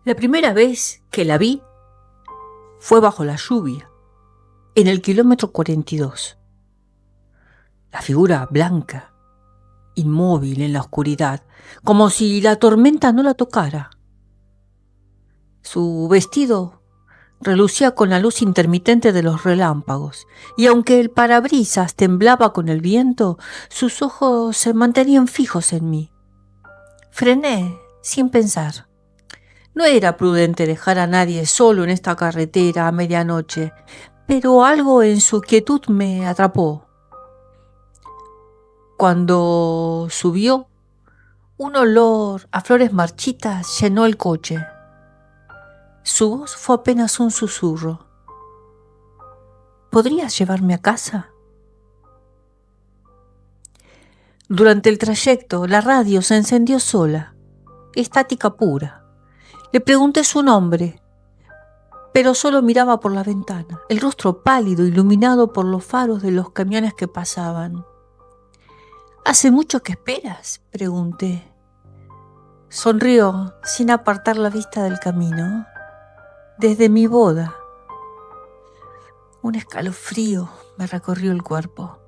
La primera vez que la vi fue bajo la lluvia, en el kilómetro 42. La figura blanca, inmóvil en la oscuridad, como si la tormenta no la tocara. Su vestido relucía con la luz intermitente de los relámpagos, y aunque el parabrisas temblaba con el viento, sus ojos se mantenían fijos en mí. Frené sin pensar. No era prudente dejar a nadie solo en esta carretera a medianoche, pero algo en su quietud me atrapó. Cuando subió, un olor a flores marchitas llenó el coche. Su voz fue apenas un susurro. ¿Podrías llevarme a casa? Durante el trayecto, la radio se encendió sola, estática pura. Le pregunté su nombre, pero solo miraba por la ventana, el rostro pálido, iluminado por los faros de los camiones que pasaban. ¿Hace mucho que esperas?, pregunté. Sonrió sin apartar la vista del camino. Desde mi boda. Un escalofrío me recorrió el cuerpo.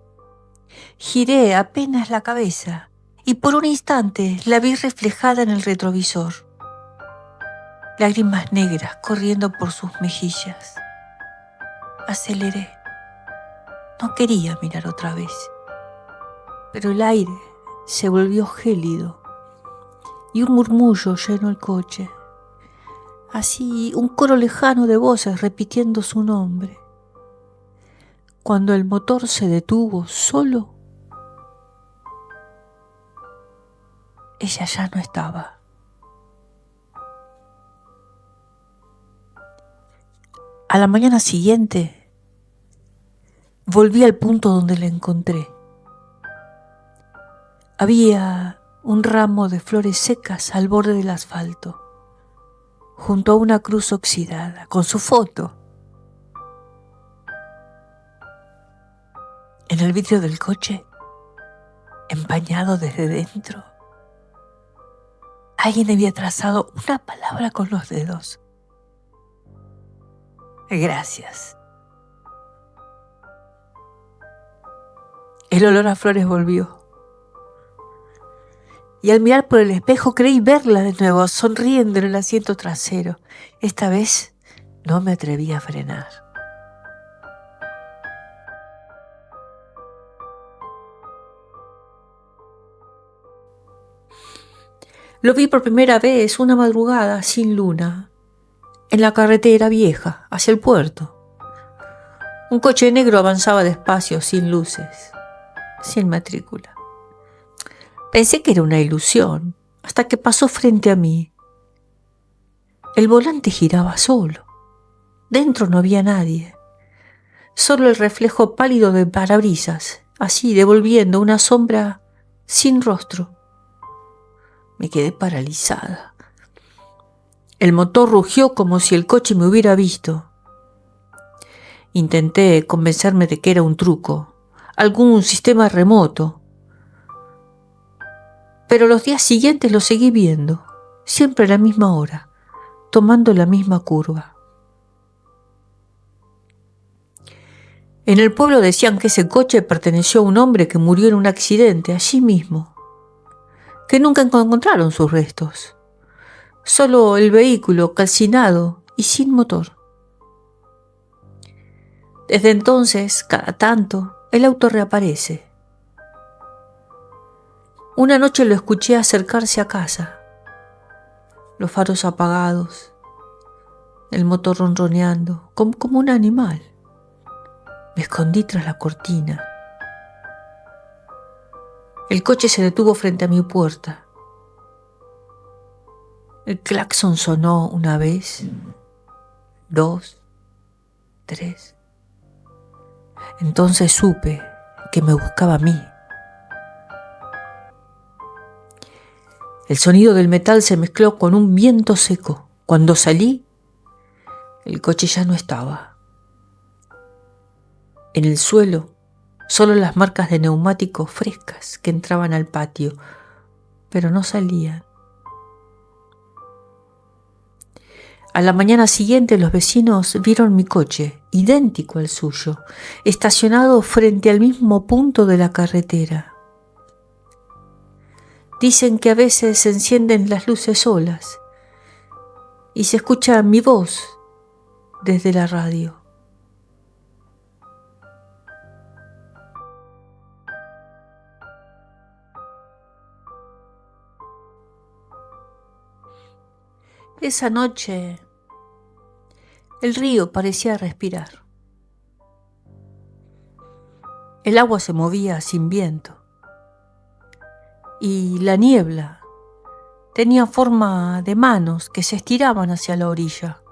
Giré apenas la cabeza y por un instante la vi reflejada en el retrovisor. Lágrimas negras corriendo por sus mejillas. Aceleré. No quería mirar otra vez, pero el aire se volvió gélido y un murmullo llenó el coche. Así, un coro lejano de voces repitiendo su nombre. Cuando el motor se detuvo solo, ella ya no estaba. A la mañana siguiente, volví al punto donde la encontré. Había un ramo de flores secas al borde del asfalto, junto a una cruz oxidada, con su foto. En el vidrio del coche, empañado desde dentro, alguien había trazado una palabra con los dedos. Gracias. El olor a flores volvió. Y al mirar por el espejo creí verla de nuevo, sonriendo en el asiento trasero. Esta vez no me atreví a frenar. Lo vi por primera vez una madrugada sin luna, en la carretera vieja, hacia el puerto. Un coche negro avanzaba despacio, sin luces, sin matrícula. Pensé que era una ilusión, hasta que pasó frente a mí. El volante giraba solo. Dentro no había nadie. Solo el reflejo pálido de parabrisas, así devolviendo una sombra sin rostro. Me quedé paralizada. El motor rugió como si el coche me hubiera visto. Intenté convencerme de que era un truco, algún sistema remoto. Pero los días siguientes lo seguí viendo, siempre a la misma hora, tomando la misma curva. En el pueblo decían que ese coche perteneció a un hombre que murió en un accidente allí mismo, que nunca encontraron sus restos, solo el vehículo calcinado y sin motor. Desde entonces, cada tanto, el auto reaparece. Una noche lo escuché acercarse a casa, los faros apagados, el motor ronroneando, como un animal. Me escondí tras la cortina. El coche se detuvo frente a mi puerta. El claxon sonó una vez, 2, 3. Entonces supe que me buscaba a mí. El sonido del metal se mezcló con un viento seco. Cuando salí, el coche ya no estaba. En el suelo, solo las marcas de neumáticos frescas que entraban al patio, pero no salían. A la mañana siguiente los vecinos vieron mi coche, idéntico al suyo, estacionado frente al mismo punto de la carretera. Dicen que a veces se encienden las luces solas y se escucha mi voz desde la radio. Esa noche el río parecía respirar. El agua se movía sin viento y la niebla tenía forma de manos que se estiraban hacia la orilla.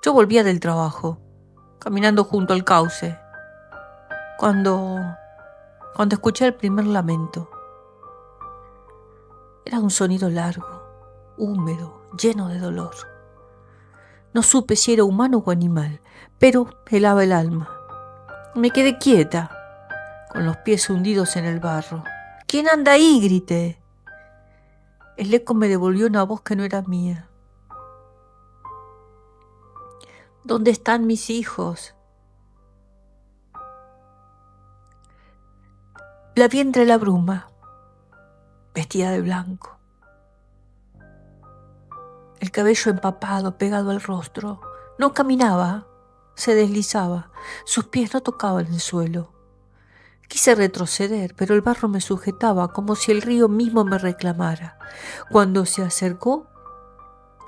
Yo volvía del trabajo, caminando junto al cauce, cuando escuché el primer lamento. Era un sonido largo, húmedo, lleno de dolor. No supe si era humano o animal, pero helaba el alma. Me quedé quieta, con los pies hundidos en el barro. «¿Quién anda ahí?», grité. El eco me devolvió una voz que no era mía. «¿Dónde están mis hijos?». La vi entre la bruma, vestida de blanco. El cabello empapado, pegado al rostro. No caminaba, se deslizaba. Sus pies no tocaban el suelo. Quise retroceder, pero el barro me sujetaba, como si el río mismo me reclamara. Cuando se acercó,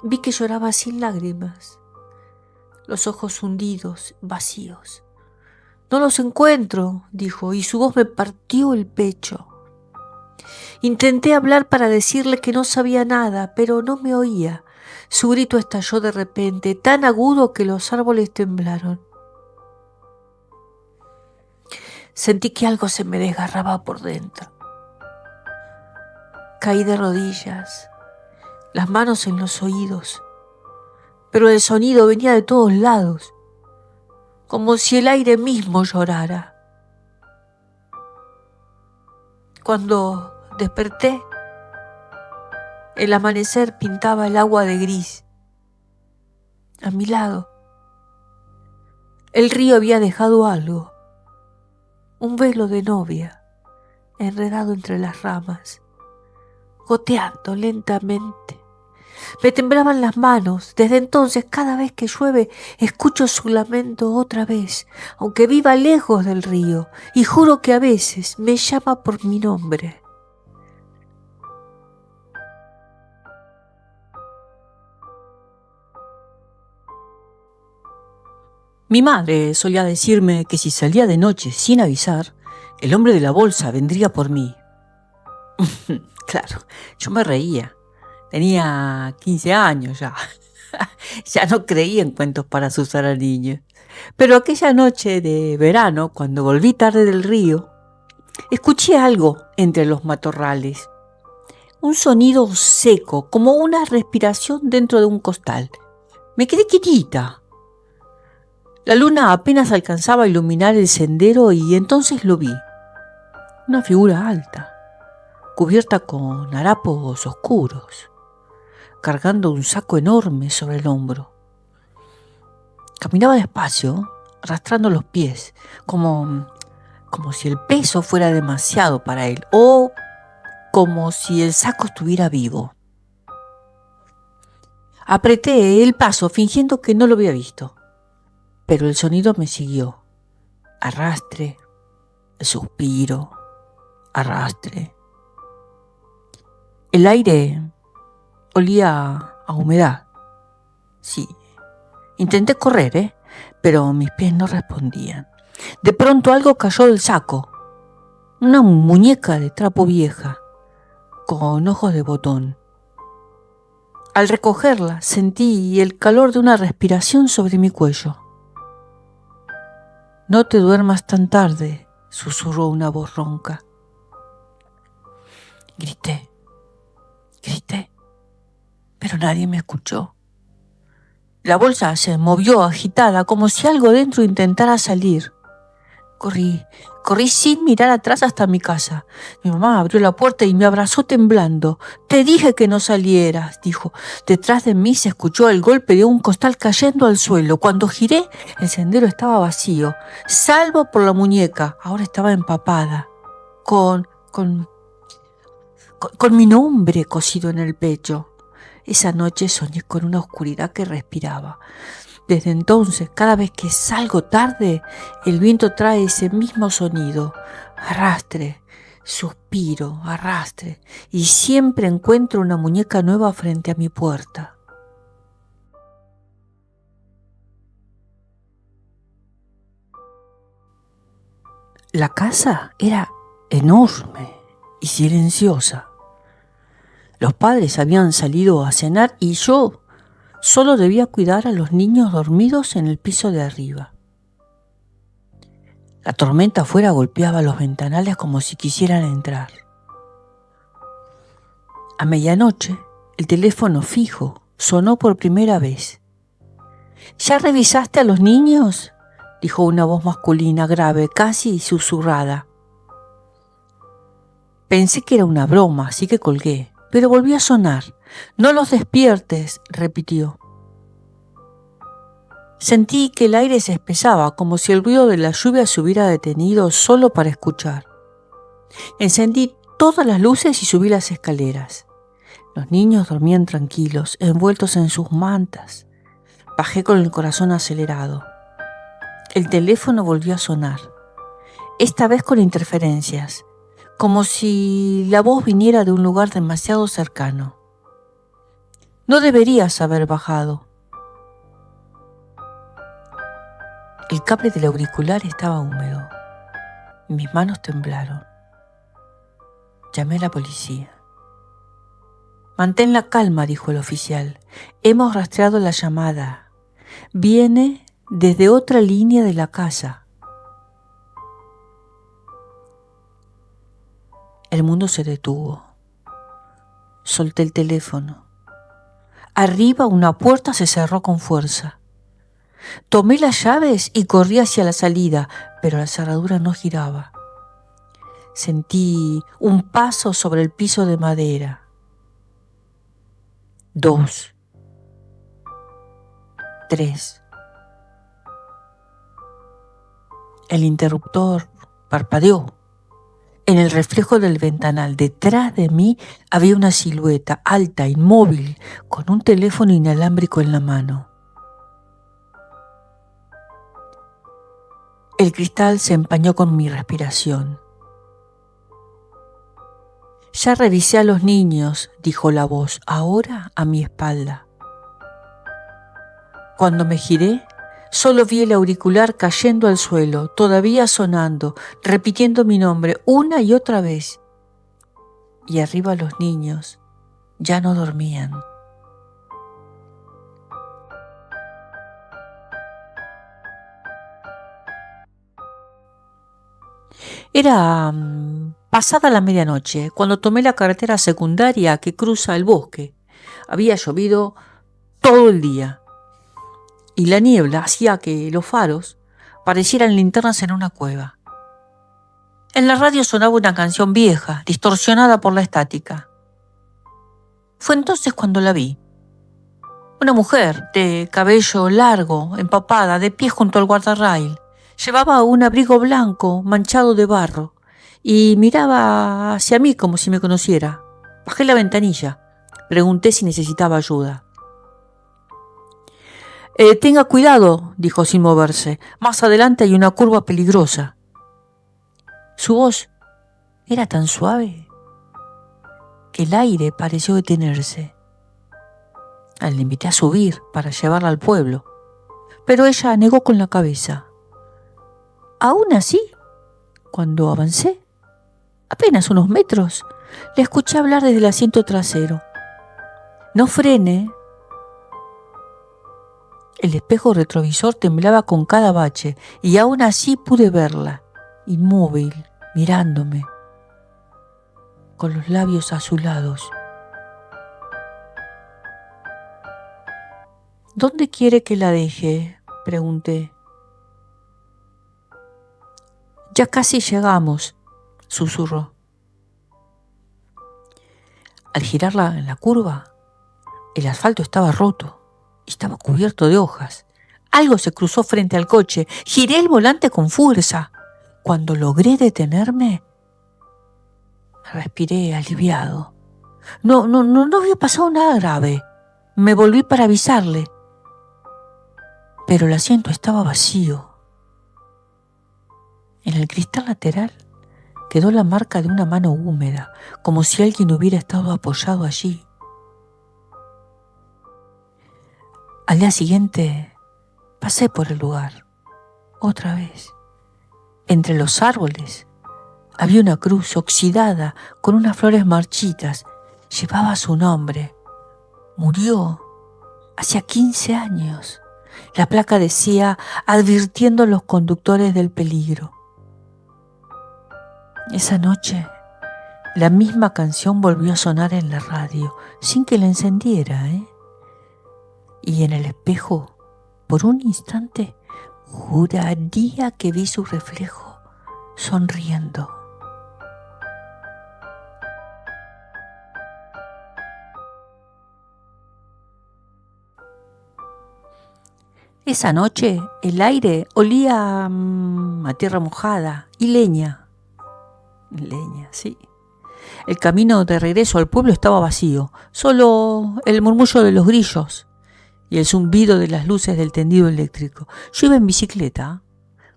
vi que lloraba sin lágrimas, los ojos hundidos, vacíos. «No los encuentro», dijo, y su voz me partió el pecho. Intenté hablar para decirle que no sabía nada, pero no me oía. Su grito estalló de repente, tan agudo que los árboles temblaron. Sentí que algo se me desgarraba por dentro. Caí de rodillas, las manos en los oídos, pero el sonido venía de todos lados, como si el aire mismo llorara. Cuando desperté, el amanecer pintaba el agua de gris. A mi lado, el río había dejado algo, un velo de novia, enredado entre las ramas, goteando lentamente. Me temblaban las manos. Desde entonces, cada vez que llueve, escucho su lamento otra vez, aunque viva lejos del río, y juro que a veces me llama por mi nombre. Mi madre solía decirme que si salía de noche sin avisar, el hombre de la bolsa vendría por mí. Claro, yo me reía. Tenía 15 años ya. Ya no creía en cuentos para asustar a niños. Pero aquella noche de verano, cuando volví tarde del río, escuché algo entre los matorrales. Un sonido seco, como una respiración dentro de un costal. Me quedé quietita. La luna apenas alcanzaba a iluminar el sendero y entonces lo vi. Una figura alta, cubierta con harapos oscuros, cargando un saco enorme sobre el hombro. Caminaba despacio, arrastrando los pies, como si el peso fuera demasiado para él, o como si el saco estuviera vivo. Apreté el paso fingiendo que no lo había visto, pero el sonido me siguió. Arrastre, suspiro, arrastre. El aire olía a humedad. Sí, intenté correr, pero mis pies no respondían. De pronto algo cayó del saco. Una muñeca de trapo vieja, con ojos de botón. Al recogerla, sentí el calor de una respiración sobre mi cuello. «No te duermas tan tarde», susurró una voz ronca. Grité, pero nadie me escuchó. La bolsa se movió agitada, como si algo dentro intentara salir. Corrí sin mirar atrás hasta mi casa. Mi mamá abrió la puerta y me abrazó temblando. «Te dije que no salieras», dijo. Detrás de mí se escuchó el golpe de un costal cayendo al suelo. Cuando giré, el sendero estaba vacío, salvo por la muñeca. Ahora estaba empapada, con, con, con mi nombre cosido en el pecho. Esa noche soñé con una oscuridad que respiraba. Desde entonces, cada vez que salgo tarde, el viento trae ese mismo sonido. Arrastre, suspiro, arrastre. Y siempre encuentro una muñeca nueva frente a mi puerta. La casa era enorme y silenciosa. Los padres habían salido a cenar y yo solo debía cuidar a los niños dormidos en el piso de arriba. La tormenta afuera golpeaba los ventanales como si quisieran entrar. A medianoche, el teléfono fijo sonó por primera vez. «¿Ya revisaste a los niños?», dijo una voz masculina grave, casi susurrada. Pensé que era una broma, así que colgué, pero volvió a sonar. «No los despiertes», repitió. Sentí que el aire se espesaba, como si el ruido de la lluvia se hubiera detenido solo para escuchar. Encendí todas las luces y subí las escaleras. Los niños dormían tranquilos, envueltos en sus mantas. Bajé con el corazón acelerado. El teléfono volvió a sonar, esta vez con interferencias, como si la voz viniera de un lugar demasiado cercano. No deberías haber bajado. El cable del auricular estaba húmedo. Mis manos temblaron. Llamé a la policía. «Mantén la calma», dijo el oficial. «Hemos rastreado la llamada. Viene desde otra línea de la casa». El mundo se detuvo. Solté el teléfono. Arriba una puerta se cerró con fuerza. Tomé las llaves y corrí hacia la salida, pero la cerradura no giraba. Sentí un paso sobre el piso de madera. 2, 3. El interruptor parpadeó. En el reflejo del ventanal, detrás de mí, había una silueta alta, inmóvil, con un teléfono inalámbrico en la mano. El cristal se empañó con mi respiración. «Ya revisé a los niños», dijo la voz, ahora a mi espalda. Cuando me giré, solo vi el auricular cayendo al suelo, todavía sonando, repitiendo mi nombre una y otra vez. Y arriba los niños ya no dormían. Era pasada la medianoche cuando tomé la carretera secundaria que cruza el bosque. Había llovido todo el día y la niebla hacía que los faros parecieran linternas en una cueva. En la radio sonaba una canción vieja, distorsionada por la estática. Fue entonces cuando la vi. Una mujer de cabello largo, empapada, de pie junto al guardarrail. Llevaba un abrigo blanco manchado de barro y miraba hacia mí como si me conociera. Bajé la ventanilla. Pregunté si necesitaba ayuda. «Tenga cuidado», dijo sin moverse. «Más adelante hay una curva peligrosa». Su voz era tan suave que el aire pareció detenerse. La invité a subir para llevarla al pueblo, pero ella negó con la cabeza. Aún así, cuando avancé, apenas unos metros, le escuché hablar desde el asiento trasero. «No frene». El espejo retrovisor temblaba con cada bache y aún así pude verla, inmóvil, mirándome, con los labios azulados. «¿Dónde quiere que la deje?», pregunté. Ya casi llegamos, susurró. Al girarla en la curva, el asfalto estaba roto y estaba cubierto de hojas. Algo se cruzó frente al coche. Giré el volante con fuerza. Cuando logré detenerme, respiré aliviado. No había pasado nada grave. Me volví para avisarle, pero el asiento estaba vacío. En el cristal lateral quedó la marca de una mano húmeda, como si alguien hubiera estado apoyado allí. Al día siguiente pasé por el lugar, otra vez. Entre los árboles había una cruz oxidada con unas flores marchitas. Llevaba su nombre. Murió hacía 15 años. La placa decía, advirtiendo a los conductores del peligro. Esa noche, la misma canción volvió a sonar en la radio, sin que la encendiera, Y en el espejo, por un instante, juraría que vi su reflejo sonriendo. Esa noche el aire olía a tierra mojada y leña. Leña, sí. El camino de regreso al pueblo estaba vacío, solo el murmullo de los grillos y el zumbido de las luces del tendido eléctrico. Yo iba en bicicleta,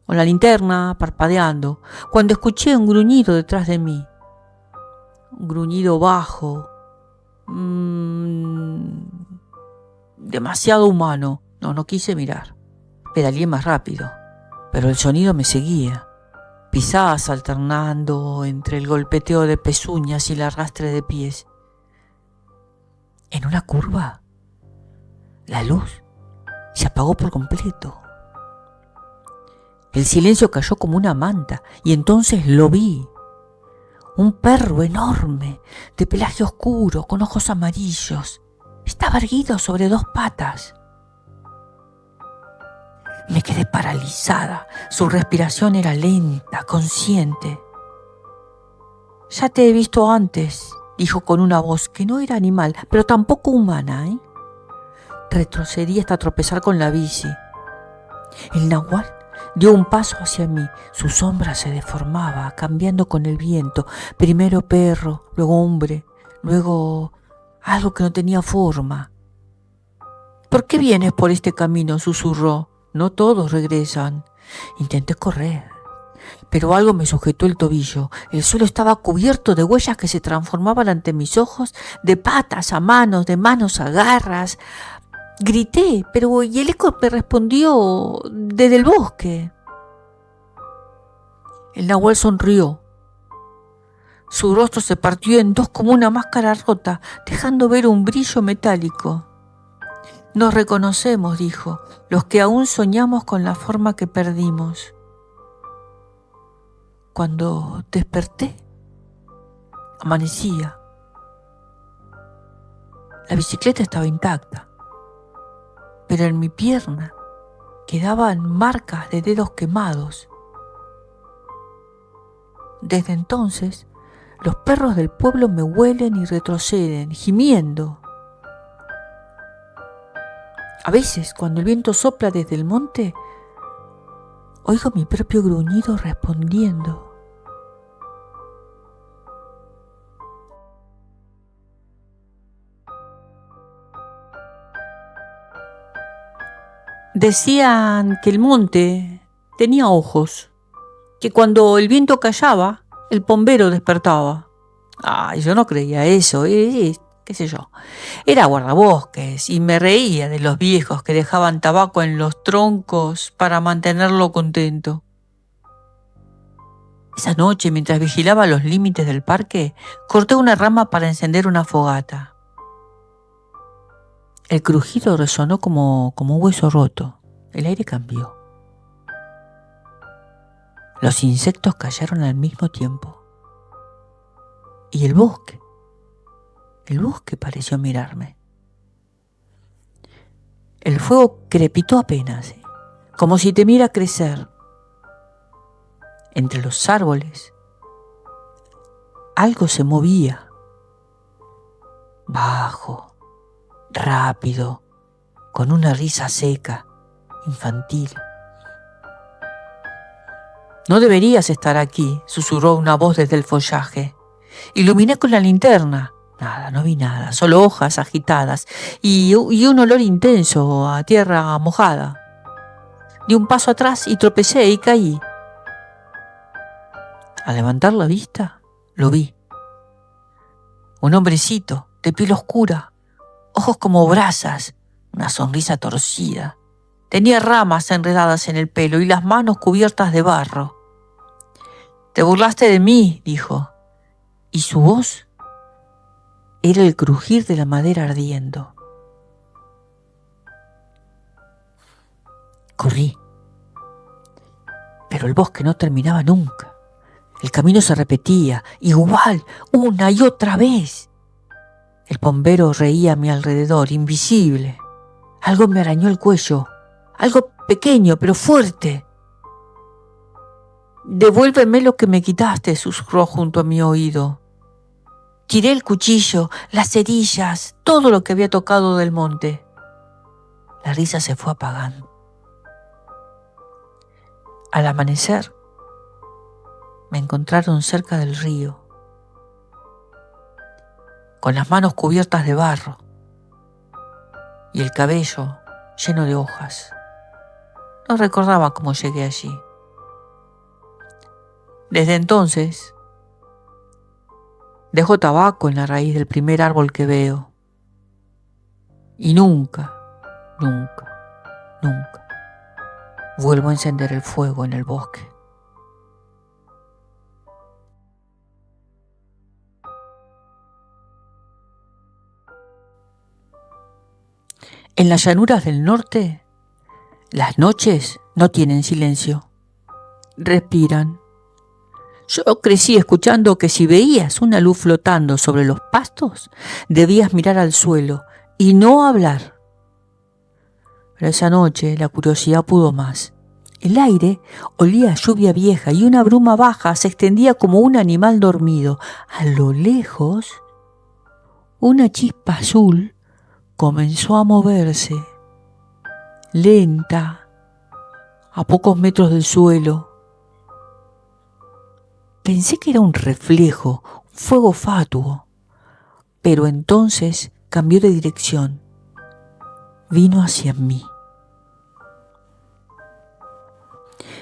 con la linterna parpadeando, cuando escuché un gruñido detrás de mí. Un gruñido bajo, demasiado humano. No quise mirar. Pedaleé más rápido, pero el sonido me seguía. Pisadas alternando entre el golpeteo de pezuñas y el arrastre de pies. En una curva, la luz se apagó por completo. El silencio cayó como una manta y entonces lo vi. Un perro enorme, de pelaje oscuro, con ojos amarillos. Estaba erguido sobre 2 patas. Me quedé paralizada. Su respiración era lenta, consciente. Ya te he visto antes, dijo con una voz que no era animal, pero tampoco humana, Retrocedí hasta tropezar con la bici. El nahual dio un paso hacia mí. Su sombra se deformaba, cambiando con el viento. Primero perro, luego hombre, luego algo que no tenía forma. ¿Por qué vienes por este camino?, susurró. No todos regresan. Intenté correr, pero algo me sujetó el tobillo. El suelo estaba cubierto de huellas que se transformaban ante mis ojos, de patas a manos, de manos a garras. Grité, pero y el eco me respondió desde el bosque. El nahual sonrió. Su rostro se partió en 2 como una máscara rota, dejando ver un brillo metálico. Nos reconocemos, dijo, los que aún soñamos con la forma que perdimos. Cuando desperté, amanecía. La bicicleta estaba intacta, pero en mi pierna quedaban marcas de dedos quemados. Desde entonces, los perros del pueblo me huelen y retroceden, gimiendo. A veces, cuando el viento sopla desde el monte, oigo mi propio gruñido respondiendo. Decían que el monte tenía ojos, que cuando el viento callaba, el pombero despertaba. Yo no creía eso, qué sé yo. Era guardabosques y me reía de los viejos que dejaban tabaco en los troncos para mantenerlo contento. Esa noche, mientras vigilaba los límites del parque, corté una rama para encender una fogata. El crujido resonó como un hueso roto. El aire cambió. Los insectos callaron al mismo tiempo. Y el bosque pareció mirarme. El fuego crepitó apenas, como si temiera crecer. entre los árboles, algo se movía, bajo, rápido, con una risa seca, infantil. «No deberías estar aquí», susurró una voz desde el follaje. Iluminé con la linterna. Nada, no vi nada, solo hojas agitadas y un olor intenso a tierra mojada. Di un paso atrás y tropecé y caí. Al levantar la vista, lo vi. Un hombrecito, de piel oscura, ojos como brasas, una sonrisa torcida. Tenía ramas enredadas en el pelo y las manos cubiertas de barro. «Te burlaste de mí», dijo, y su voz era el crujir de la madera ardiendo. Corrí, pero el bosque no terminaba nunca. El camino se repetía, igual, una y otra vez. El bombero reía a mi alrededor, invisible. Algo me arañó el cuello, algo pequeño pero fuerte. «Devuélveme lo que me quitaste», susurró junto a mi oído. Tiré el cuchillo, las cerillas, todo lo que había tocado del monte. La risa se fue apagando. Al amanecer, me encontraron cerca del río, con las manos cubiertas de barro y el cabello lleno de hojas. No recordaba cómo llegué allí. Desde entonces, dejo tabaco en la raíz del primer árbol que veo. Y nunca, nunca, nunca vuelvo a encender el fuego en el bosque. En las llanuras del norte, las noches no tienen silencio. Respiran. Yo crecí escuchando que si veías una luz flotando sobre los pastos, debías mirar al suelo y no hablar. Pero esa noche la curiosidad pudo más. El aire olía a lluvia vieja y una bruma baja se extendía como un animal dormido. A lo lejos, una chispa azul comenzó a moverse, lenta, a pocos metros del suelo. Pensé que era un reflejo, un fuego fatuo, pero entonces cambió de dirección. Vino hacia mí.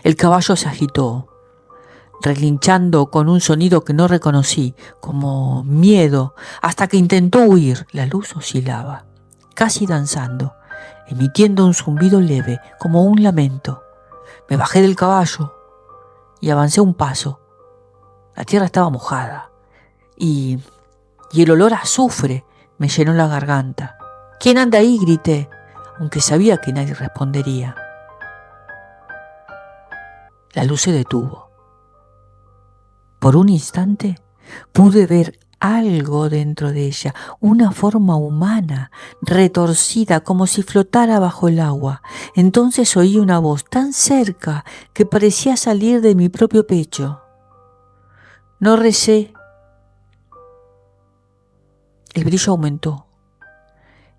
El caballo se agitó, relinchando con un sonido que no reconocí, como miedo, hasta que intentó huir. La luz oscilaba, casi danzando, emitiendo un zumbido leve, como un lamento. Me bajé del caballo y avancé un paso. La tierra estaba mojada y el olor a azufre me llenó la garganta. «¿Quién anda ahí?», grité, aunque sabía que nadie respondería. La luz se detuvo. Por un instante pude ver algo dentro de ella, una forma humana, retorcida, como si flotara bajo el agua. Entonces oí una voz tan cerca que parecía salir de mi propio pecho. No recé. El brillo aumentó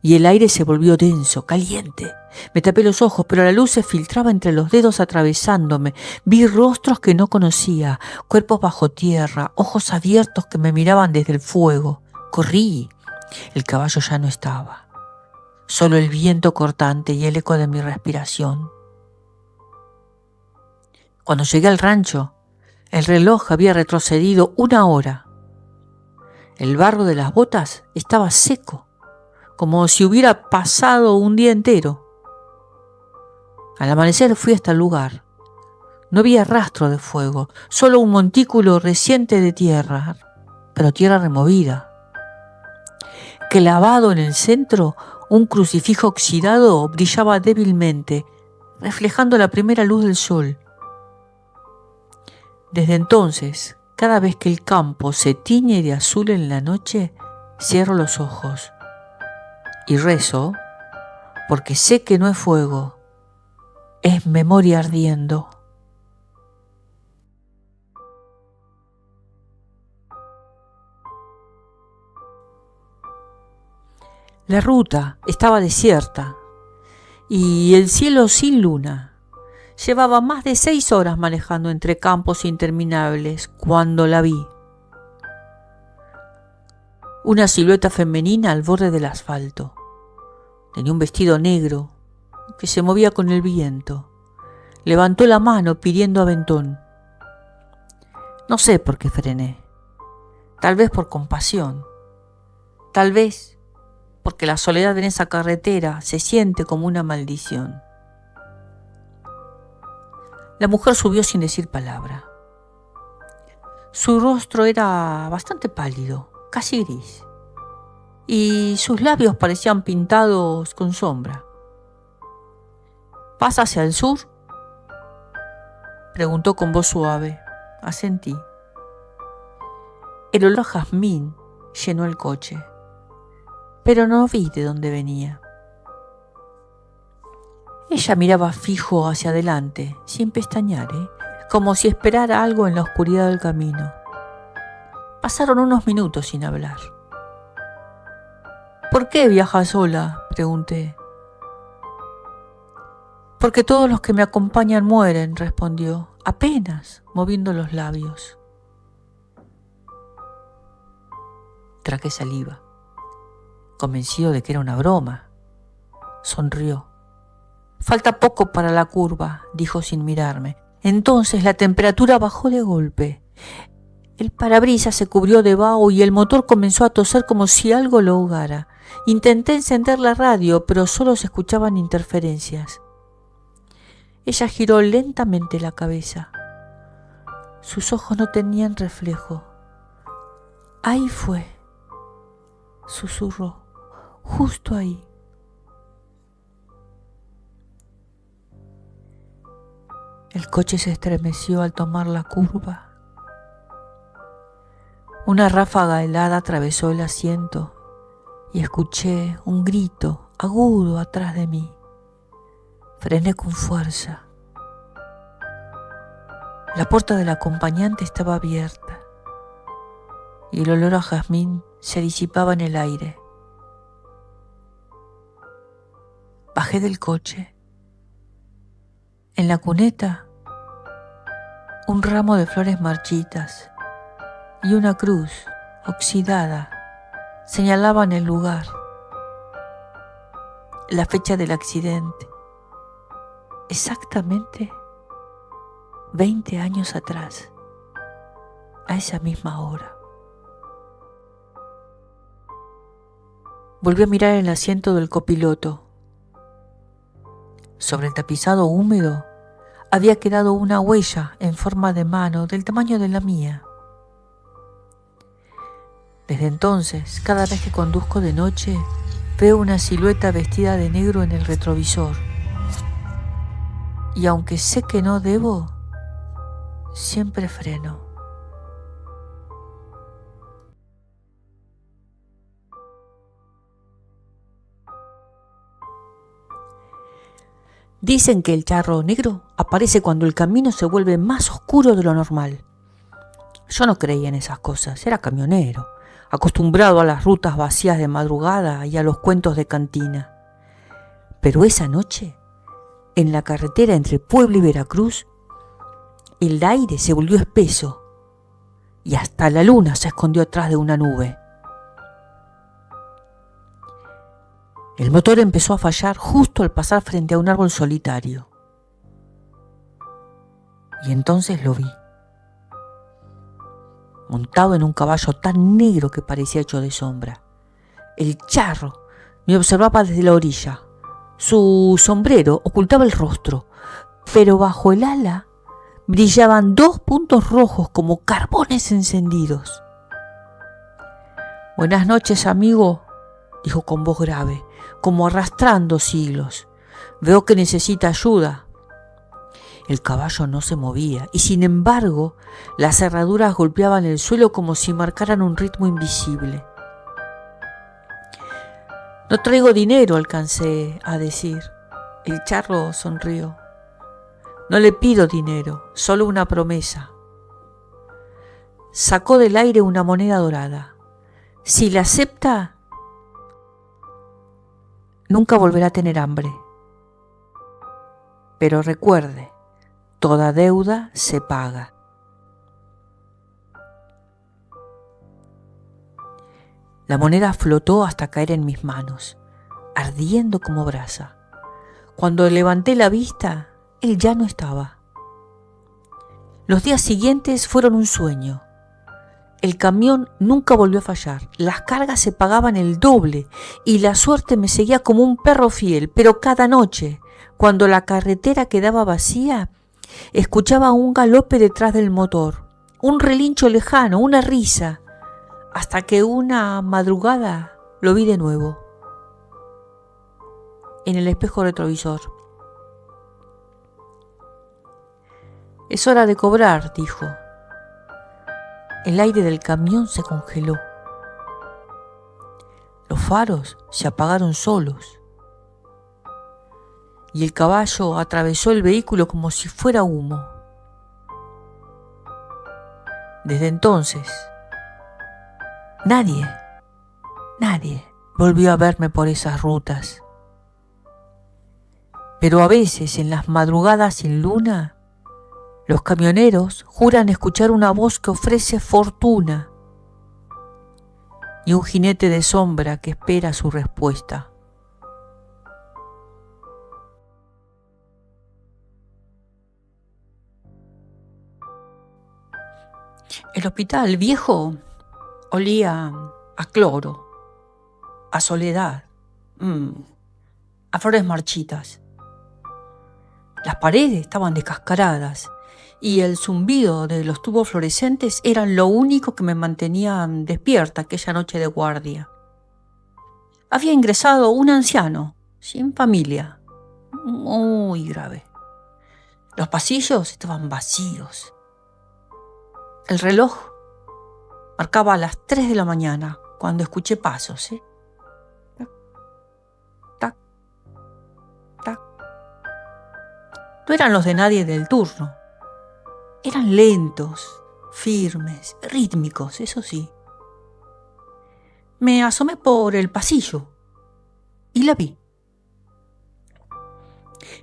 y el aire se volvió denso, caliente. Me tapé los ojos, pero la luz se filtraba entre los dedos atravesándome. Vi rostros que no conocía, cuerpos bajo tierra, ojos abiertos que me miraban desde el fuego. Corrí. El caballo ya no estaba. Solo el viento cortante y el eco de mi respiración. Cuando llegué al rancho, el reloj había retrocedido 1 hora. El barro de las botas estaba seco, como si hubiera pasado un día entero. Al amanecer fui hasta el lugar. No había rastro de fuego, solo un montículo reciente de tierra, pero tierra removida. Clavado en el centro, un crucifijo oxidado brillaba débilmente, reflejando la primera luz del sol. Desde entonces, cada vez que el campo se tiñe de azul en la noche, cierro los ojos y rezo, porque sé que no es fuego, es memoria ardiendo. La ruta estaba desierta y el cielo sin luna. Llevaba más de 6 horas manejando entre campos interminables cuando la vi. Una silueta femenina al borde del asfalto. Tenía un vestido negro que se movía con el viento. Levantó la mano pidiendo aventón. No sé por qué frené. Tal vez por compasión. Tal vez porque la soledad en esa carretera se siente como una maldición. La mujer subió sin decir palabra. Su rostro era bastante pálido, casi gris, y sus labios parecían pintados con sombra. ¿Vas hacia el sur?, preguntó con voz suave. Asentí. El olor a jazmín llenó el coche, pero no vi de dónde venía. Ella miraba fijo hacia adelante, sin pestañear, como si esperara algo en la oscuridad del camino. Pasaron unos minutos sin hablar. ¿Por qué viajas sola?, pregunté. Porque todos los que me acompañan mueren, respondió, apenas moviendo los labios. Tragué saliva, convencido de que era una broma. Sonrió. Falta poco para la curva, dijo sin mirarme. Entonces la temperatura bajó de golpe. El parabrisas se cubrió de vaho y el motor comenzó a toser como si algo lo ahogara. Intenté encender la radio, pero solo se escuchaban interferencias. Ella giró lentamente la cabeza. Sus ojos no tenían reflejo. Ahí fue, susurró, justo ahí. El coche se estremeció al tomar la curva. Una ráfaga helada atravesó el asiento y escuché un grito agudo atrás de mí. Frené con fuerza. La puerta del acompañante estaba abierta y el olor a jazmín se disipaba en el aire. Bajé del coche. En la cuneta, un ramo de flores marchitas y una cruz oxidada señalaban el lugar, la fecha del accidente. Exactamente 20 años atrás, a esa misma hora. Volví a mirar el asiento del copiloto. Sobre el tapizado húmedo había quedado una huella en forma de mano del tamaño de la mía. Desde entonces, cada vez que conduzco de noche, veo una silueta vestida de negro en el retrovisor. Y aunque sé que no debo, siempre freno. Dicen que el charro negro aparece cuando el camino se vuelve más oscuro de lo normal. Yo no creía en esas cosas, era camionero, acostumbrado a las rutas vacías de madrugada y a los cuentos de cantina. Pero esa noche, en la carretera entre Puebla y Veracruz, el aire se volvió espeso y hasta la luna se escondió atrás de una nube. El motor empezó a fallar justo al pasar frente a un árbol solitario. Y entonces lo vi, montado en un caballo tan negro que parecía hecho de sombra. El charro me observaba desde la orilla. Su sombrero ocultaba el rostro, pero bajo el ala brillaban 2 puntos rojos como carbones encendidos. «Buenas noches, amigo», dijo con voz grave, como arrastrando siglos. «Veo que necesita ayuda». El caballo no se movía y, sin embargo, las herraduras golpeaban el suelo como si marcaran un ritmo invisible. «No traigo dinero», alcancé a decir. El charro sonrió. «No le pido dinero, solo una promesa». Sacó del aire una moneda dorada. «Si la acepta, nunca volverá a tener hambre. Pero recuerde, toda deuda se paga. La moneda flotó hasta caer en mis manos, ardiendo como brasa. Cuando levanté la vista, él ya no estaba. Los días siguientes fueron un sueño. El camión nunca volvió a fallar, las cargas se pagaban el doble y la suerte me seguía como un perro fiel, pero cada noche, cuando la carretera quedaba vacía, escuchaba un galope detrás del motor, un relincho lejano, una risa, hasta que una madrugada lo vi de nuevo, en el espejo retrovisor. «Es hora de cobrar», dijo. El aire del camión se congeló. Los faros se apagaron solos. Y el caballo atravesó el vehículo como si fuera humo. Desde entonces, nadie volvió a verme por esas rutas. Pero a veces, en las madrugadas sin luna, los camioneros juran escuchar una voz que ofrece fortuna y un jinete de sombra que espera su respuesta. El hospital viejo olía a cloro, a soledad, a flores marchitas. Las paredes estaban descascaradas y el zumbido de los tubos fluorescentes eran lo único que me mantenía despierta aquella noche de guardia. Había ingresado un anciano, sin familia, muy grave. Los pasillos estaban vacíos. El reloj marcaba las 3 de la mañana cuando escuché pasos. Tac, tac, tac. No eran los de nadie del turno. Eran lentos, firmes, rítmicos, eso sí. Me asomé por el pasillo y la vi.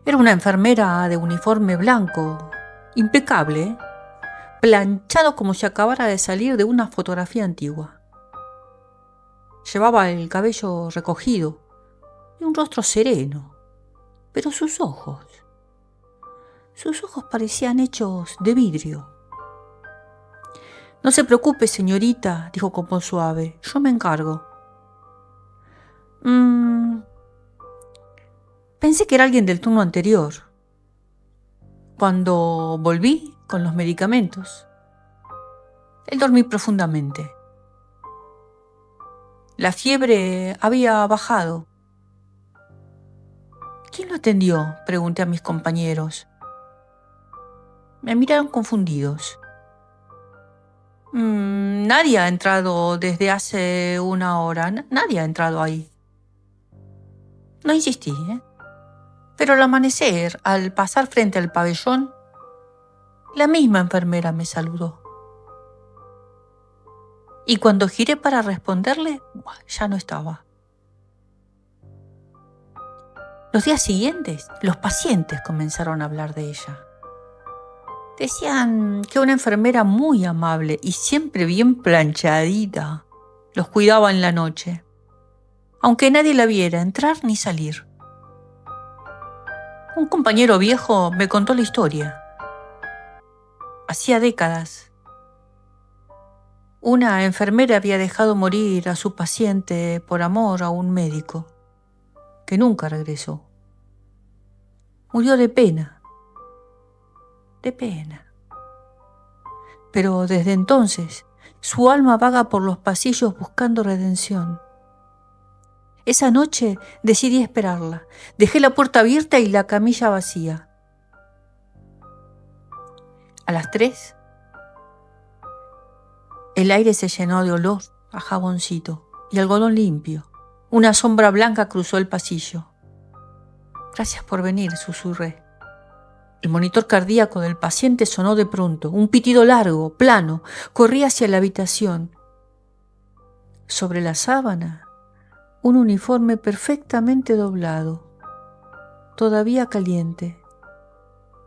Era una enfermera de uniforme blanco, impecable, planchado como si acabara de salir de una fotografía antigua. Llevaba el cabello recogido y un rostro sereno, pero sus ojos parecían hechos de vidrio. «No se preocupe, señorita», dijo con voz suave, «yo me encargo». Pensé que era alguien del turno anterior. Cuando volví con los medicamentos, él dormí profundamente. La fiebre había bajado. «¿Quién lo atendió?», pregunté a mis compañeros. Me miraron confundidos. Nadie ha entrado desde hace una hora. Nadie ha entrado ahí. No insistí, Pero al amanecer, al pasar frente al pabellón, la misma enfermera me saludó. Y cuando giré para responderle, ya no estaba. Los días siguientes, los pacientes comenzaron a hablar de ella. Decían que una enfermera muy amable y siempre bien planchadita los cuidaba en la noche, aunque nadie la viera entrar ni salir. Un compañero viejo me contó la historia. Hacía décadas, una enfermera había dejado morir a su paciente por amor a un médico, que nunca regresó. Murió de pena. Pero desde entonces, su alma vaga por los pasillos buscando redención. Esa noche decidí esperarla. Dejé la puerta abierta y la camilla vacía. A las 3, el aire se llenó de olor a jaboncito y algodón limpio. Una sombra blanca cruzó el pasillo. «Gracias por venir», susurré. El monitor cardíaco del paciente sonó de pronto. Un pitido largo, plano, corría hacia la habitación. Sobre la sábana, un uniforme perfectamente doblado, todavía caliente,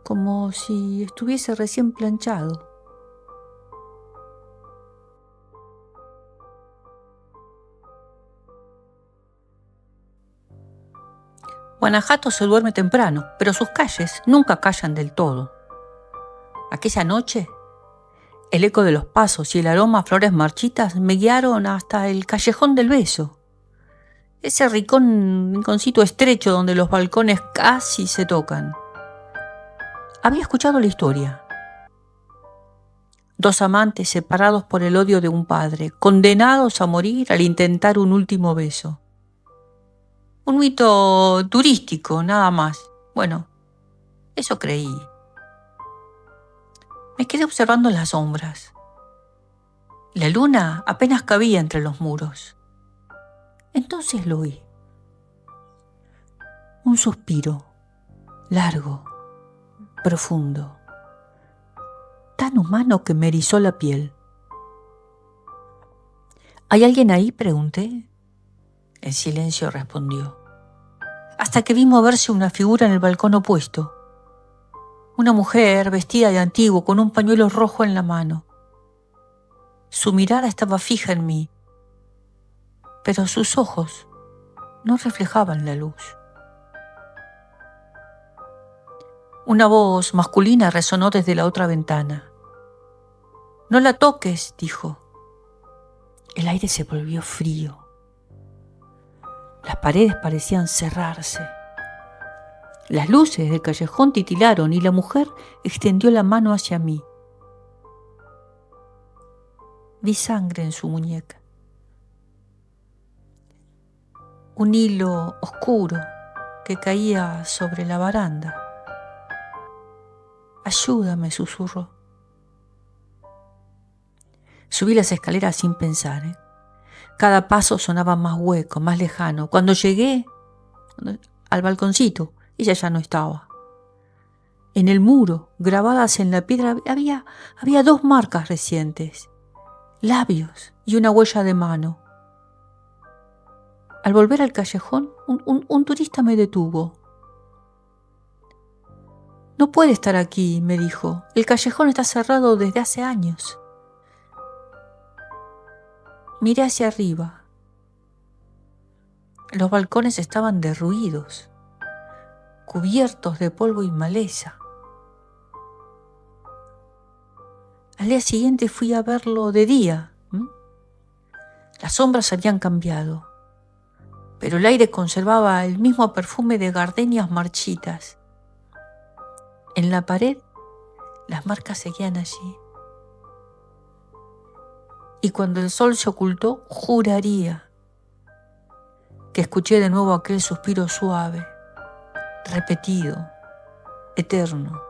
como si estuviese recién planchado. Guanajuato se duerme temprano, pero sus calles nunca callan del todo. Aquella noche, el eco de los pasos y el aroma a flores marchitas me guiaron hasta el Callejón del Beso, ese rinconcito estrecho donde los balcones casi se tocan. Había escuchado la historia. Dos amantes separados por el odio de un padre, condenados a morir al intentar un último beso. Un mito turístico, nada más. Bueno, eso creí. Me quedé observando las sombras. La luna apenas cabía entre los muros. Entonces lo oí. Un suspiro, largo, profundo, tan humano que me erizó la piel. ¿Hay alguien ahí?, pregunté. El silencio respondió, hasta que vi moverse una figura en el balcón opuesto. Una mujer vestida de antiguo con un pañuelo rojo en la mano. Su mirada estaba fija en mí, pero sus ojos no reflejaban la luz. Una voz masculina resonó desde la otra ventana. «No la toques», dijo. El aire se volvió frío. Las paredes parecían cerrarse. Las luces del callejón titilaron y la mujer extendió la mano hacia mí. Vi sangre en su muñeca. Un hilo oscuro que caía sobre la baranda. «Ayúdame», susurró. Subí las escaleras sin pensar. Cada paso sonaba más hueco, más lejano. Cuando llegué al balconcito, ella ya no estaba. En el muro, grabadas en la piedra, había dos marcas recientes, labios y una huella de mano. Al volver al callejón, un turista me detuvo. «No puede estar aquí», me dijo. «El callejón está cerrado desde hace años». Miré hacia arriba. Los balcones estaban derruidos, cubiertos de polvo y maleza. Al día siguiente fui a verlo de día. Las sombras habían cambiado, pero el aire conservaba el mismo perfume de gardenias marchitas. En la pared, las marcas seguían allí. Y cuando el sol se ocultó, juraría que escuché de nuevo aquel suspiro suave, repetido, eterno.